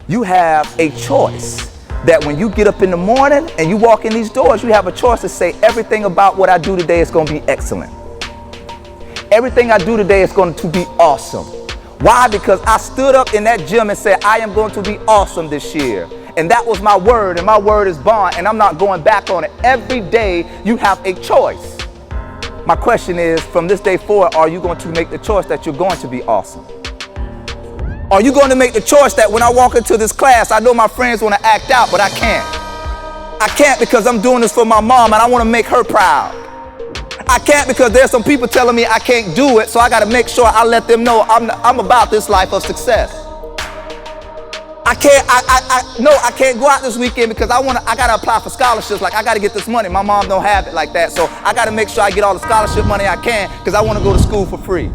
You have a choice that when you get up in the morning and you walk in these doors, you have a choice to say everything about what I do today is going to be excellent. Everything I do today is going to be awesome. Why? Because I stood up in that gym and said, I am going to be awesome this year. And that was my word, and my word is bond, and I'm not going back on it. Every day you have a choice. My question is, from this day forward, are you going to make the choice that you're going to be awesome? Are you going to make the choice that when I walk into this class, I know my friends want to act out, but I can't. I can't because I'm doing this for my mom and I want to make her proud. I can't because there's some people telling me I can't do it, so I got to make sure I let them know I'm about this life of success. I can't go out this weekend because I got to apply for scholarships. Like, I got to get this money. My mom don't have it like that, so I got to make sure I get all the scholarship money I can because I want to go to school for free.